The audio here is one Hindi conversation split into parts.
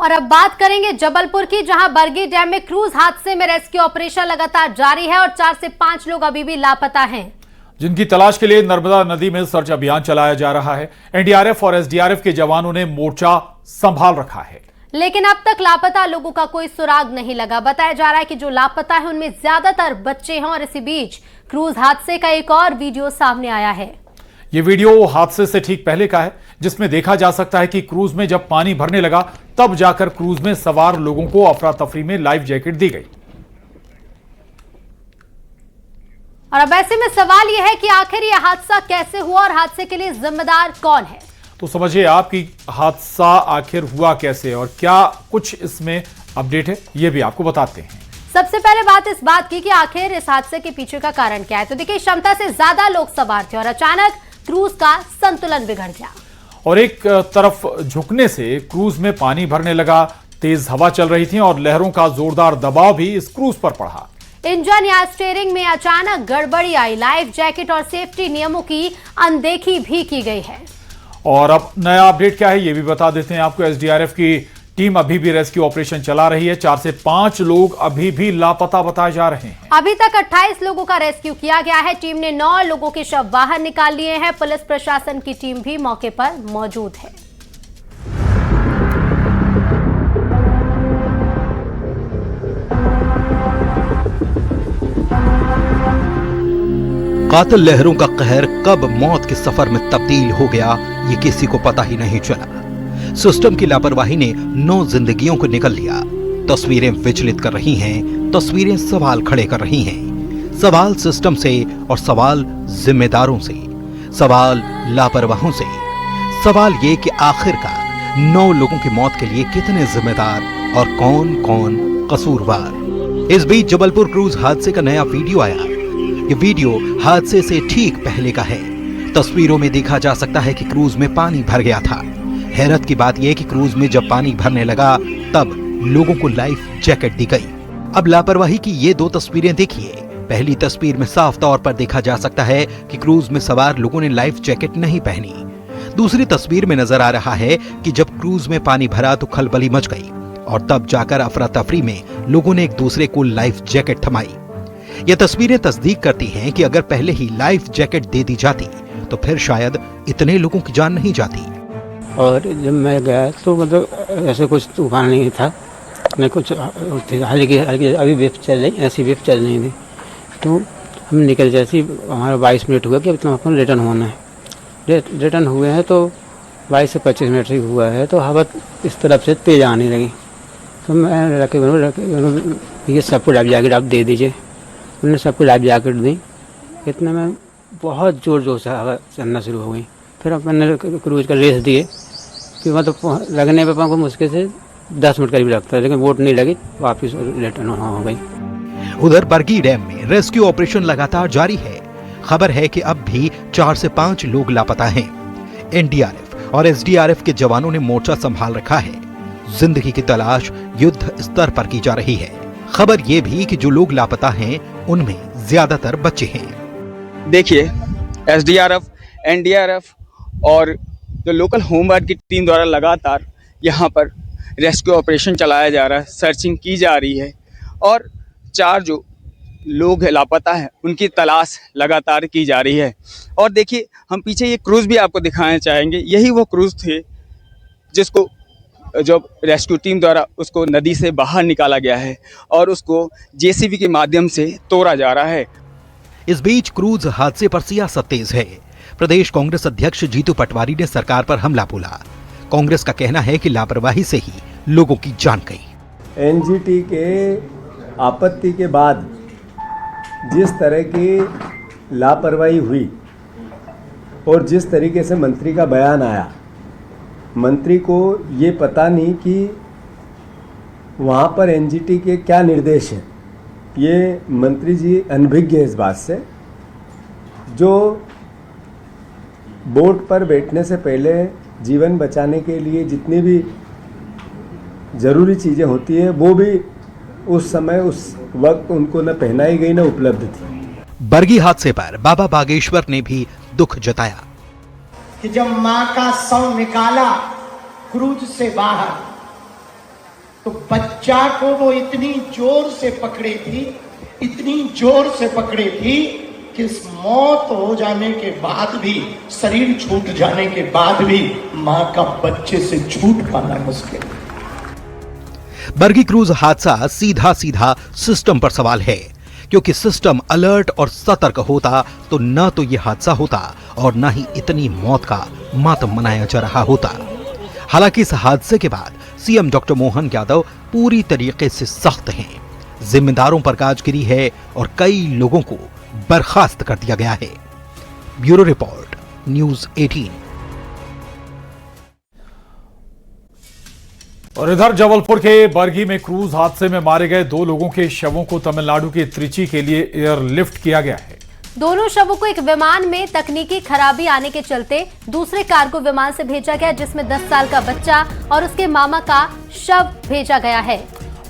और अब बात करेंगे जबलपुर की, जहां बरगी डैम में क्रूज हादसे में रेस्क्यू ऑपरेशन लगातार जारी है और 4 से 5 लोग अभी भी लापता हैं, जिनकी तलाश के लिए नर्मदा नदी में सर्च अभियान चलाया जा रहा है। एनडीआरएफ और एसडीआरएफ के जवानों ने मोर्चा संभाल रखा है, लेकिन अब तक लापता लोगों का कोई सुराग नहीं लगा। बताया जा रहा है कि जो लापता है उनमें ज्यादातर बच्चे हैं और इसी बीच क्रूज हादसे का एक और वीडियो सामने आया है। ये वीडियो हादसे से ठीक पहले का है, जिसमें देखा जा सकता है कि क्रूज में जब पानी भरने लगा तब जाकर क्रूज में सवार लोगों को अफरा तफरी में लाइफ जैकेट दी गई। और अब ऐसे में सवाल यह है कि आखिर यह हादसा कैसे हुआ और हादसे के लिए जिम्मेदार कौन है। तो समझिए आप कि हादसा आखिर हुआ कैसे और क्या कुछ इसमें अपडेट है, ये भी आपको बताते हैं। सबसे पहले बात इस बात की कि आखिर इस हादसे के पीछे का कारण क्या है। तो देखिए, क्षमता से ज्यादा लोग सवार थे और अचानक क्रूज का संतुलन बिगड़ गया और एक तरफ झुकने से क्रूज में पानी भरने लगा। तेज हवा चल रही थी और लहरों का जोरदार दबाव भी इस क्रूज पर पड़ा। इंजन या स्टीयरिंग में अचानक गड़बड़ी आई। लाइफ जैकेट और सेफ्टी नियमों की अनदेखी भी की गई है। और अब नया अपडेट क्या है ये भी बता देते हैं आपको। एसडीआरएफ की टीम अभी भी रेस्क्यू ऑपरेशन चला रही है। 4 से 5 लोग अभी भी लापता बताए जा रहे हैं। अभी तक 28 लोगों का रेस्क्यू किया गया है। टीम ने 9 लोगों के शव बाहर निकाल लिए हैं। पुलिस प्रशासन की टीम भी मौके पर मौजूद है। कातिल लहरों का कहर कब मौत के सफर में तब्दील हो गया, ये किसी को पता ही नहीं चला। सिस्टम की लापरवाही ने 9 जिंदगियों को निकल लिया। तस्वीरें विचलित कर रही हैं, तस्वीरें सवाल खड़े कर रही हैं। सवाल सिस्टम से और सवाल जिम्मेदारों से, सवाल लापरवाहों से। सवाल ये कि आखिरकार 9 लोगों की मौत के लिए कितने जिम्मेदार और कौन कौन कसूरवार। इस बीच जबलपुर क्रूज हादसे का नया वीडियो आया। ये वीडियो हादसे से ठीक पहले का है। तस्वीरों में देखा जा सकता है कि क्रूज में पानी भर गया था। हैरत की बात यह कि क्रूज में जब पानी भरने लगा तब लोगों को लाइफ जैकेट दी गई। अब लापरवाही की ये 2 तस्वीरें देखिए। पहली तस्वीर में साफ तौर पर देखा जा सकता है कि क्रूज में सवार लोगों ने लाइफ जैकेट नहीं पहनी। दूसरी तस्वीर में नजर आ रहा है कि जब क्रूज में पानी भरा तो खलबली मच गई और तब जाकर अफरा तफरी में लोगों ने एक दूसरे को लाइफ जैकेट थमाई। ये तस्वीरें तस्दीक करती हैं कि अगर पहले ही लाइफ जैकेट दे दी जाती तो फिर शायद इतने लोगों की जान नहीं जाती। और जब मैं गया तो मतलब ऐसे कुछ तूफान नहीं था, न कुछ हल्की अभी वेव चल रही, ऐसी वेव चल रही थी। तो हम निकल जैसे हमारा 22 मिनट हुआ कि अब अपन रिटर्न होना है। रिटर्न हुए हैं तो 22 से 25 मिनट ही हुआ है तो हवा इस तरफ से तेज आने लगी। तो मैं रखे ये सबको लाइफ जैकेट आप दे दीजिए। उन्होंने सबको लाइफ जैकेट दी। इतने में बहुत ज़ोर से हवा चलना शुरू हो गई। फिर अपने क्रूज का रेस दिए कि मतलब लगने पर को मुश्किल से 10 मिनट करीब लगता है, लेकिन वोट नहीं लगी, वापस रिटर्न हो गई। उधर बरगी डैम में रेस्क्यू ऑपरेशन लगातार जारी है। खबर है कि अब भी 4 से 5 लोग लापता हैं। एनडीआरएफ और एसडीआरएफ के जवानों ने मोर्चा संभाल रखा है। जिंदगी की तलाश युद्ध स्तर पर की जा रही है। खबर यह भी कि जो लोग लापता हैं उनमें ज्यादातर बच्चे हैं। देखिए, एसडीआरएफ, एनडीआरएफ और जो लोकल होम गार्ड की टीम द्वारा लगातार यहाँ पर रेस्क्यू ऑपरेशन चलाया जा रहा है, सर्चिंग की जा रही है और 4 जो लोग लापता हैं उनकी तलाश लगातार की जा रही है। और देखिए, हम पीछे ये क्रूज़ भी आपको दिखाना चाहेंगे। यही वो क्रूज़ थे जिसको जो रेस्क्यू टीम द्वारा उसको नदी से बाहर निकाला गया है और उसको जेसीबी के माध्यम से तोड़ा जा रहा है। इस बीच क्रूज हादसे पर सियासत तेज है। प्रदेश कांग्रेस अध्यक्ष जीतू पटवारी ने सरकार पर हमला बोला। कांग्रेस का कहना है कि लापरवाही से ही लोगों की जान गई। एनजीटी के आपत्ति के बाद जिस तरह की लापरवाही हुई और जिस तरीके से मंत्री का बयान आया, मंत्री को ये पता नहीं कि वहाँ पर एनजीटी के क्या निर्देश हैं। ये मंत्री जी अनभिज्ञ है इस बात से। जो बोट पर बैठने से पहले जीवन बचाने के लिए जितनी भी ज़रूरी चीज़ें होती है वो भी उस समय उस वक्त उनको न पहनाई गई न उपलब्ध थी। बरगी हादसे पर बाबा बागेश्वर ने भी दुख जताया कि जब मां का शव निकाला क्रूज से बाहर तो बच्चा को वो इतनी जोर से पकड़ी थी, इतनी जोर से पकड़ी थी कि मौत हो जाने के बाद भी, शरीर छूट जाने के बाद भी मां का बच्चे से छूट पाना मुश्किल है। बरगी क्रूज हादसा सीधा सीधा सिस्टम पर सवाल है, क्योंकि सिस्टम अलर्ट और सतर्क होता तो न तो यह हादसा होता और न ही इतनी मौत का मातम मनाया जा रहा होता। हालांकि इस हादसे के बाद सीएम डॉक्टर मोहन यादव पूरी तरीके से सख्त हैं, जिम्मेदारों पर गाजगिरी है और कई लोगों को बर्खास्त कर दिया गया है। Bureau report, news 18। और इधर जबलपुर के बरगी में क्रूज हादसे में मारे गए 2 लोगों के शवों को तमिलनाडु के त्रिची के लिए एयरलिफ्ट किया गया है। दोनों शवों को एक विमान में तकनीकी खराबी आने के चलते दूसरे कार्गो विमान से भेजा गया, जिसमें 10 साल का बच्चा और उसके मामा का शव भेजा गया है।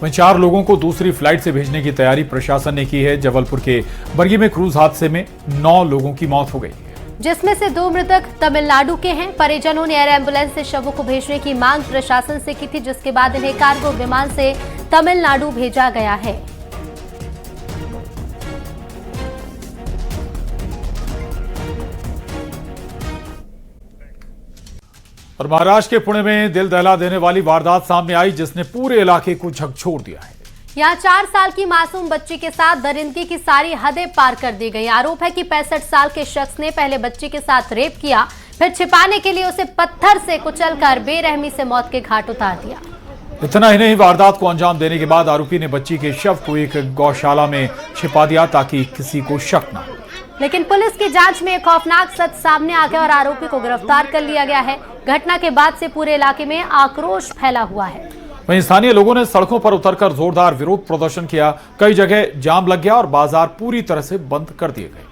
वहीं 4 लोगों को दूसरी फ्लाइट से भेजने की तैयारी प्रशासन ने की है। जबलपुर के बरगी में क्रूज हादसे में 9 लोगों की मौत हो गई, जिसमें से 2 मृतक तमिलनाडु के हैं। परिजनों ने एयर एम्बुलेंस से शवों को भेजने की मांग प्रशासन से की थी, जिसके बाद इन्हें कार्गो विमान से तमिलनाडु भेजा गया है। और महाराष्ट्र के पुणे में दिल दहला देने वाली वारदात सामने आई, जिसने पूरे इलाके को झकझोर दिया है। यहाँ 4 साल की मासूम बच्ची के साथ दरिंदगी की सारी हदें पार कर दी गई। आरोप है कि 65 साल के शख्स ने पहले बच्ची के साथ रेप किया, फिर छिपाने के लिए उसे पत्थर से कुचलकर बेरहमी से मौत के घाट उतार दिया। इतना ही नहीं, वारदात को अंजाम देने के बाद आरोपी ने बच्ची के शव को एक गौशाला में छिपा दिया ताकि किसी को शक न हो। लेकिन पुलिस की जांच में खौफनाक सच सामने आ गया और आरोपी को गिरफ्तार कर लिया गया है। घटना के बाद से पूरे इलाके में आक्रोश फैला हुआ है। वहीं स्थानीय लोगों ने सड़कों पर उतरकर जोरदार विरोध प्रदर्शन किया। कई जगह जाम लग गया और बाजार पूरी तरह से बंद कर दिए गए।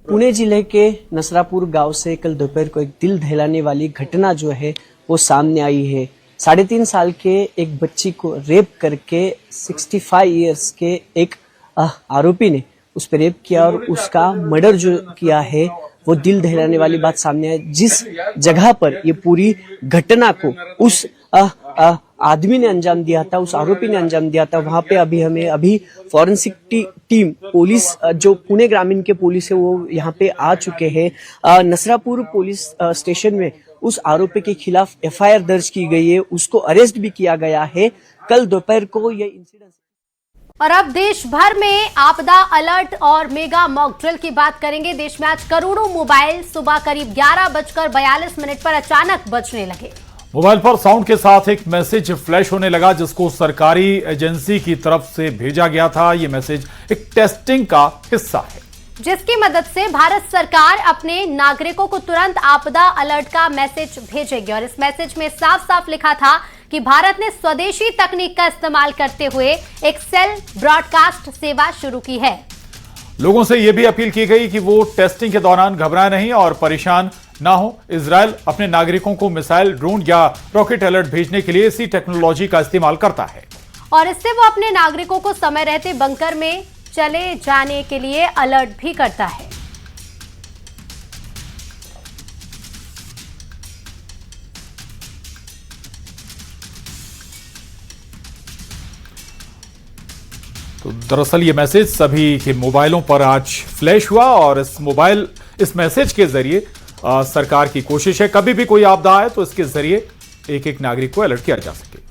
पुणे जिले के नसरापुर गांव से कल दोपहर को एक दिल दहलाने वाली घटना जो है वो सामने आई है। 3.5 साल के एक बच्ची को रेप करके 65 इयर्स के एक आरोपी ने उस पर रेप किया और उसका मर्डर जो किया है वो दिल दहलाने वाली बात सामने आई। जिस जगह पर ये पूरी घटना को उस आदमी ने अंजाम दिया था, उस आरोपी ने अंजाम दिया था, वहां पे अभी फॉरेंसिक टीम पुलिस जो पुणे ग्रामीण के पुलिस है वो यहाँ पे आ चुके हैं। नसरापुर पुलिस स्टेशन में उस आरोपी के खिलाफ एफआईआर दर्ज की गई है, उसको अरेस्ट भी किया गया है। कल दोपहर को ये इंसिडेंट। और अब देश भर में आपदा अलर्ट और मेगा मॉक ड्रिल की बात करेंगे। देश में आज करोड़ों मोबाइल सुबह करीब 11:42 पर अचानक बजने लगे। मोबाइल पर साउंड के साथ एक मैसेज फ्लैश होने लगा, जिसको सरकारी एजेंसी की तरफ से भेजा गया था। यह मैसेज एक टेस्टिंग का हिस्सा है, जिसकी मदद से भारत सरकार अपने नागरिकों को तुरंत आपदा अलर्ट का मैसेज भेजेगी। और इस मैसेज में साफ साफ लिखा था कि भारत ने स्वदेशी तकनीक का इस्तेमाल करते हुए एक सेल ब्रॉडकास्ट सेवा शुरू की है। लोगों से यह भी अपील की गई कि वो टेस्टिंग के दौरान घबराए नहीं और परेशान ना हो। इजरायल अपने नागरिकों को मिसाइल, ड्रोन या रॉकेट अलर्ट भेजने के लिए इसी टेक्नोलॉजी का इस्तेमाल करता है और इससे वो अपने नागरिकों को समय रहते बंकर में चले जाने के लिए अलर्ट भी करता है। तो दरअसल ये मैसेज सभी के मोबाइलों पर आज फ्लैश हुआ और इस मैसेज के जरिए सरकार की कोशिश है कभी भी कोई आपदा आए तो इसके जरिए एक एक नागरिक को अलर्ट किया जा सके।